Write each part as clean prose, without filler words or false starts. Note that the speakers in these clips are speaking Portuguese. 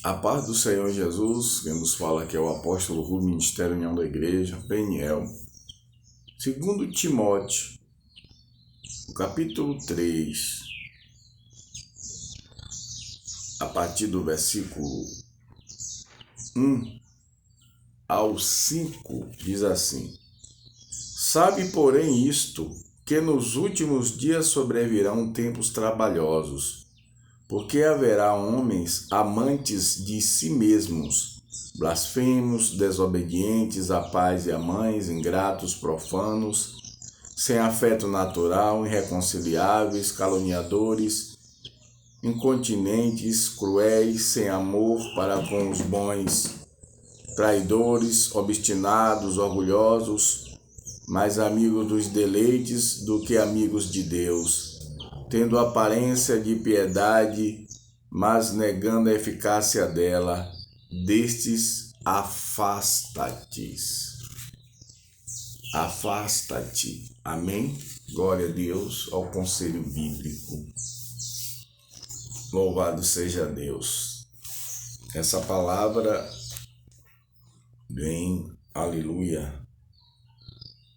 A paz do Senhor Jesus, quem nos fala aqui é o apóstolo Rubem, Ministério União da Igreja, Peniel. Segundo Timóteo, no capítulo 3, a partir do versículo 1 ao 5, diz assim: Sabe, porém, isto, que nos últimos dias sobrevirão tempos trabalhosos, porque haverá homens amantes de si mesmos, blasfemos, desobedientes a pais e a mães, ingratos, profanos, sem afeto natural, irreconciliáveis, caluniadores, incontinentes, cruéis, sem amor para com os bons, traidores, obstinados, orgulhosos, mais amigos dos deleites do que amigos de Deus, tendo aparência de piedade, mas negando a eficácia dela. Destes afasta-te. Afasta-te. Amém? Glória a Deus, ao conselho bíblico. Louvado seja Deus. Essa palavra vem, aleluia,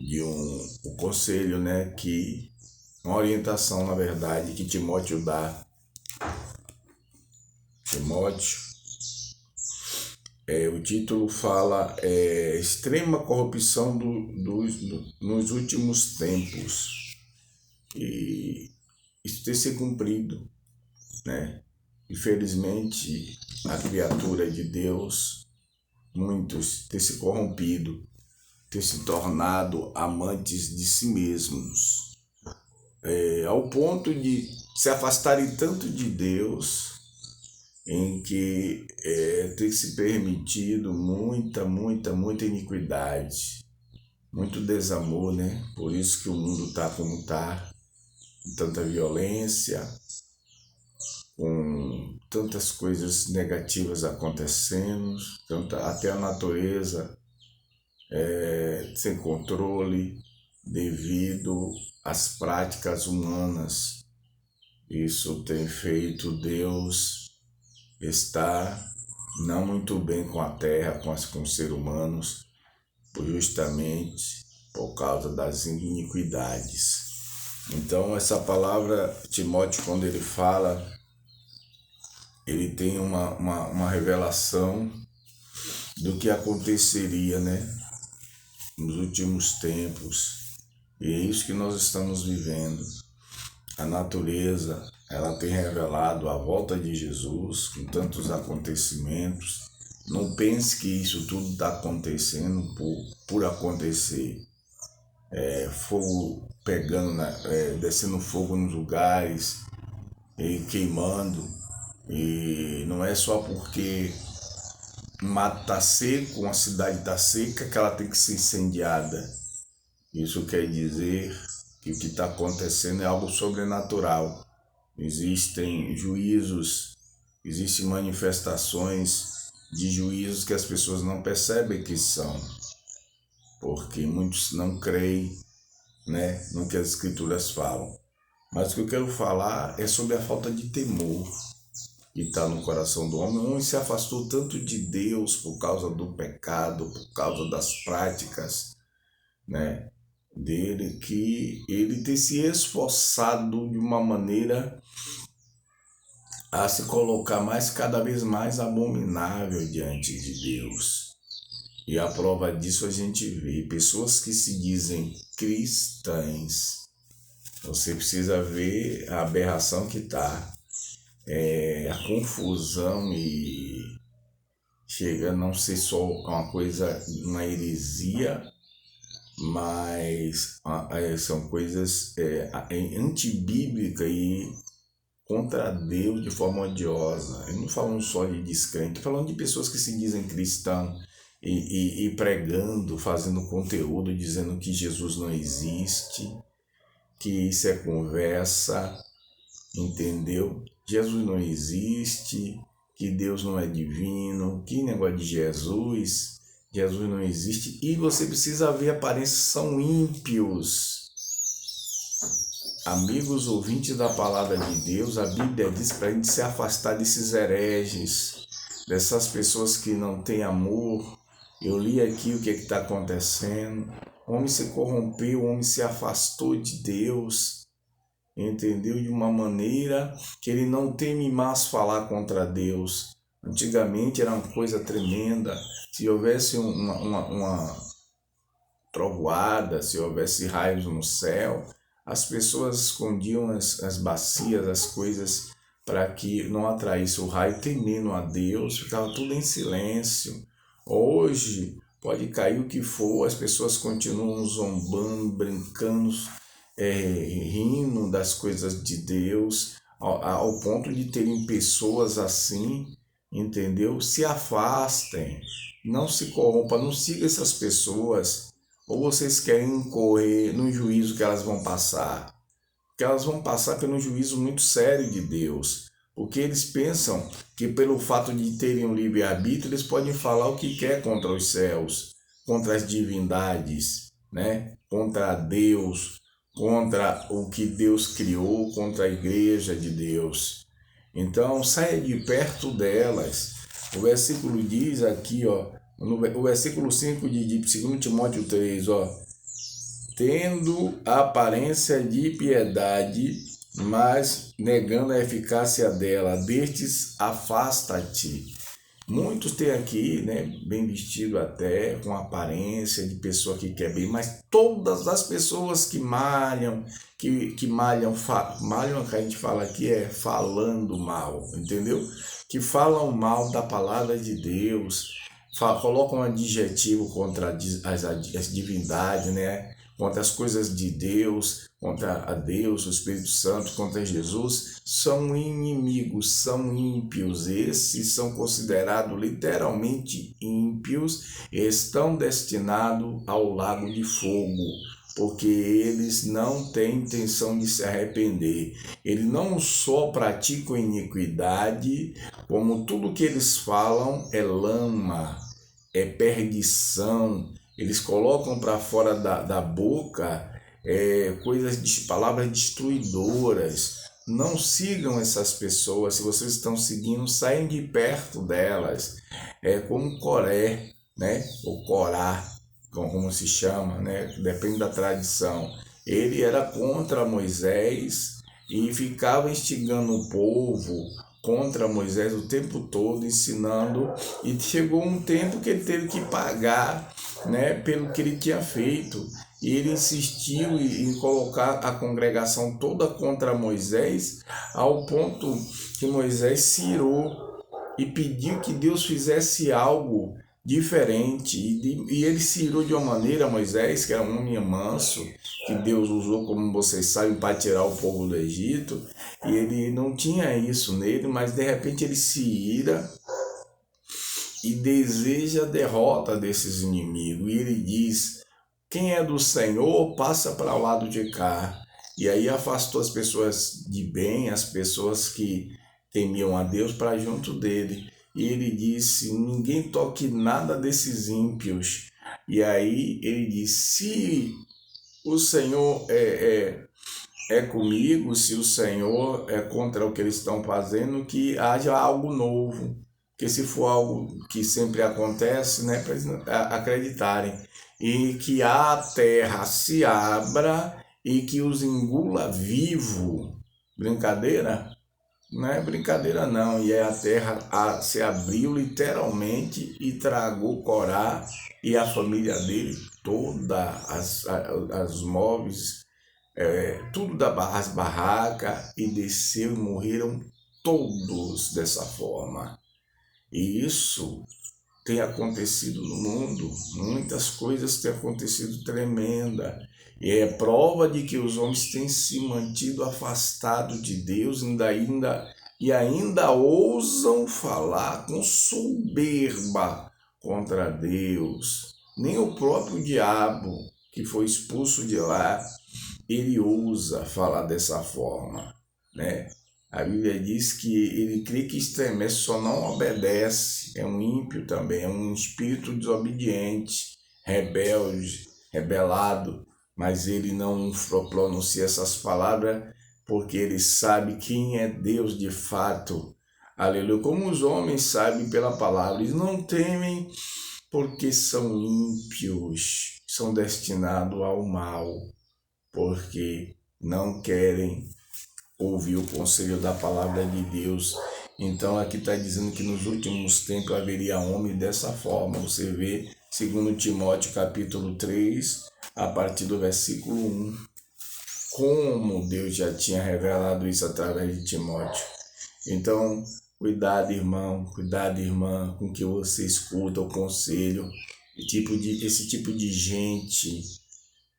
de um conselho, que uma orientação, na verdade, que Timóteo dá. Timóteo, o título fala extrema corrupção nos últimos tempos. E isso tem se cumprido, né? Infelizmente, a criatura de Deus, muitos têm se corrompido, têm se tornado amantes de si mesmos, ao ponto de se afastarem tanto de Deus, em que tem se permitido muita iniquidade, muito desamor, né? Por isso que o mundo está como está, com tanta violência, com tantas coisas negativas acontecendo, até a natureza sem controle devido às práticas humanas. Isso tem feito Deus estar não muito bem com a terra, com os seres humanos, justamente por causa das iniquidades. Então, essa palavra, Timóteo, quando ele fala, ele tem uma revelação do que aconteceria, nos últimos tempos. E é isso que nós estamos vivendo. A natureza, ela tem revelado a volta de Jesus com tantos acontecimentos. Não pense que isso tudo está acontecendo por acontecer. Fogo pegando, descendo fogo nos lugares e queimando. E não é só porque o mato está seco, uma cidade está seca, que ela tem que ser incendiada. Isso quer dizer que o que está acontecendo é algo sobrenatural. Existem juízos, existem manifestações de juízos que as pessoas não percebem que são, porque muitos não creem, no que as escrituras falam. Mas o que eu quero falar é sobre a falta de temor que está no coração do homem. O homem se afastou tanto de Deus por causa do pecado, por causa das práticas, dele, que ele tem se esforçado de uma maneira a se colocar cada vez mais abominável diante de Deus. E a prova disso a gente vê pessoas que se dizem cristãs. Você precisa ver a aberração que está, a confusão, e chega a não ser só uma coisa, uma heresia, mas são coisas antibíblicas e contra Deus de forma odiosa. Eu não falo só de descrente, estou falando de pessoas que se dizem cristãos e pregando, fazendo conteúdo, dizendo que Jesus não existe, que isso é conversa, entendeu? Jesus não existe, que Deus não é divino, que negócio de Jesus não existe. E você precisa ver, aparências são ímpios. Amigos ouvintes da palavra de Deus, a Bíblia diz para a gente se afastar desses hereges, dessas pessoas que não têm amor. Eu li aqui o que está acontecendo. O homem se corrompeu, o homem se afastou de Deus, entendeu? De uma maneira que ele não teme mais falar contra Deus. Antigamente era uma coisa tremenda. Se houvesse uma trovoada, se houvesse raios no céu, as pessoas escondiam as bacias, as coisas, para que não atraísse o raio, temendo a Deus, ficava tudo em silêncio. Hoje, pode cair o que for, as pessoas continuam zombando, brincando, rindo das coisas de Deus, ao ponto de terem pessoas assim, entendeu? Se afastem, não se corrompa, não siga essas pessoas. Ou vocês querem correr no juízo que elas vão passar? Que elas vão passar por um juízo muito sério de Deus. Porque eles pensam que pelo fato de terem um livre-arbítrio, eles podem falar o que quer contra os céus, contra as divindades, né? Contra Deus, contra o que Deus criou, contra a igreja de Deus. Então, saia de perto delas. O versículo diz aqui, ó, o versículo 5 de 2 Timóteo 3, ó, tendo a aparência de piedade, mas negando a eficácia dela, destes afasta-te. Muitos têm aqui, né, bem vestido até, com aparência de pessoa que quer bem, mas todas as pessoas que malham, malham, que a gente fala aqui é falando mal, entendeu? Que falam mal da palavra de Deus, colocam um adjetivo contra as divindades, né? Contra as coisas de Deus, contra a Deus, o Espírito Santo, contra Jesus, são inimigos, são ímpios. Esses são considerados literalmente ímpios e estão destinados ao lago de fogo, porque eles não têm intenção de se arrepender. Eles não só praticam iniquidade, como tudo que eles falam é lama, é perdição. Eles colocam para fora da boca palavras destruidoras. Não sigam essas pessoas. Se vocês estão seguindo, saiam de perto delas. É como Coré, né? Ou Corá, como se chama, né? Depende da tradição. Ele era contra Moisés e ficava instigando o povo contra Moisés o tempo todo, ensinando, e chegou um tempo que ele teve que pagar, né, pelo que ele tinha feito, e ele insistiu em colocar a congregação toda contra Moisés, ao ponto que Moisés se irou e pediu que Deus fizesse algo diferente, e ele se irou de uma maneira, Moisés, que era um homem manso, que Deus usou, como vocês sabem, para tirar o povo do Egito, e ele não tinha isso nele, mas de repente ele se ira e deseja a derrota desses inimigos, e ele diz: quem é do Senhor, passa para o lado de cá. E aí afastou as pessoas de bem, as pessoas que temiam a Deus, para junto dele. E ele disse: ninguém toque nada desses ímpios. E aí ele disse: se o Senhor é comigo, se o Senhor é contra o que eles estão fazendo, que haja algo novo. Porque se for algo que sempre acontece, né, para eles acreditarem. E que a terra se abra e que os engula vivo. Brincadeira? Não é brincadeira não. E aí a terra se abriu literalmente e tragou Corá e a família dele toda, as móveis, tudo as barracas, e desceu e morreram todos dessa forma. E isso tem acontecido no mundo, muitas coisas têm acontecido tremenda, e é prova de que os homens têm se mantido afastados de Deus, e ainda ousam falar com soberba contra Deus. Nem o próprio diabo, que foi expulso de lá, ele ousa falar dessa forma, né? A Bíblia diz que ele crê que estremece, só não obedece. É um ímpio também, é um espírito desobediente, rebelde, rebelado. Mas ele não pronuncia essas palavras porque ele sabe quem é Deus de fato. aleluia, como os homens sabem pela palavra, eles não temem porque são ímpios, são destinados ao mal, porque não querem ouvir o conselho da palavra de Deus. Então aqui está dizendo que nos últimos tempos haveria homens dessa forma. Você vê 2 Timóteo capítulo 3, a partir do versículo 1, como Deus já tinha revelado isso através de Timóteo. Então, cuidado, irmão, cuidado, irmã, com que você escuta o conselho. Esse tipo de gente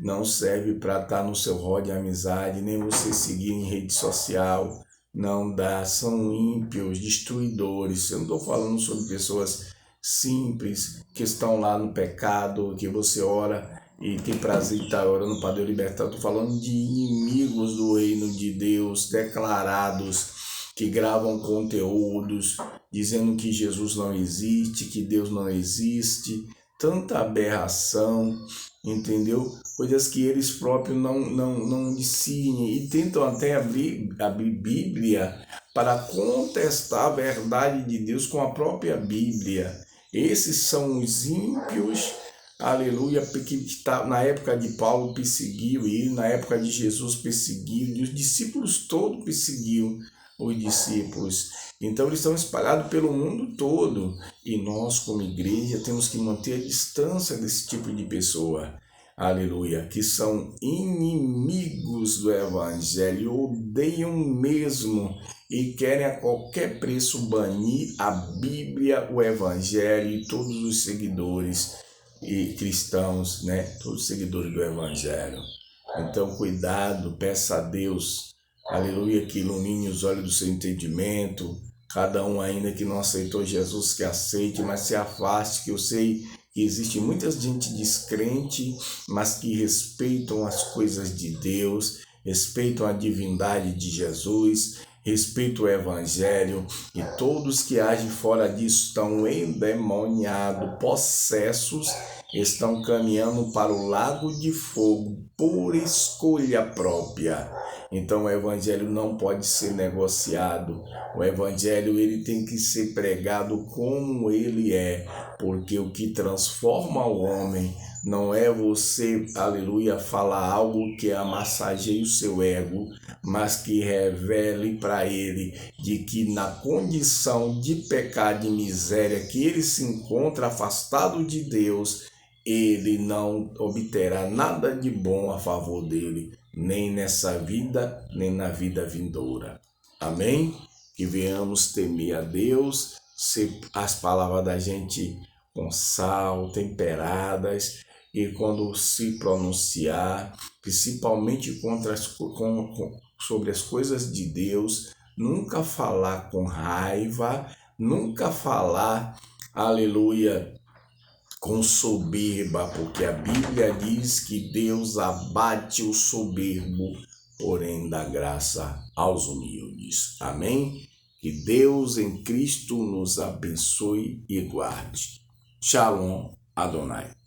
não serve para estar no seu rol de amizade, nem você seguir em rede social. Não dá, são ímpios, destruidores. Eu não estou falando sobre pessoas simples que estão lá no pecado, que você ora e tem prazer de estar orando para Deus libertar. Estou falando de inimigos do reino de Deus, declarados, que gravam conteúdos dizendo que Jesus não existe, que Deus não existe. Tanta aberração, entendeu? Coisas que eles próprios não discernem e tentam até abrir Bíblia para contestar a verdade de Deus com a própria Bíblia. Esses são os ímpios, aleluia, que na época de Paulo perseguiu e na época de Jesus perseguiu, e os discípulos todos perseguiam os discípulos. Então eles estão espalhados pelo mundo todo e nós como igreja temos que manter a distância desse tipo de pessoa, aleluia, que são inimigos do evangelho, odeiam mesmo e querem a qualquer preço banir a Bíblia, o evangelho e todos os seguidores e cristãos, né? Todos os seguidores do evangelho. Então cuidado, peça a Deus, aleluia, que ilumine os olhos do seu entendimento. Cada um ainda que não aceitou Jesus, que aceite, mas se afaste, que eu sei que existe muita gente descrente, mas que respeitam as coisas de Deus, respeitam a divindade de Jesus, respeitam o evangelho, e todos que agem fora disso estão endemoniados, possessos, estão caminhando para o lago de fogo por escolha própria. Então o evangelho não pode ser negociado. O evangelho ele tem que ser pregado como ele é, porque o que transforma o homem não é você, aleluia, falar algo que amassageie o seu ego, mas que revele para ele de que na condição de pecado e miséria que ele se encontra afastado de Deus, ele não obterá nada de bom a favor dele, nem nessa vida, nem na vida vindoura. Amém? Que venhamos temer a Deus, ser as palavras da gente com sal, temperadas, e quando se pronunciar, principalmente sobre as coisas de Deus, nunca falar com raiva, nunca falar, aleluia, com soberba, porque a Bíblia diz que Deus abate o soberbo, porém dá graça aos humildes. Amém? Que Deus em Cristo nos abençoe e guarde. Shalom Adonai.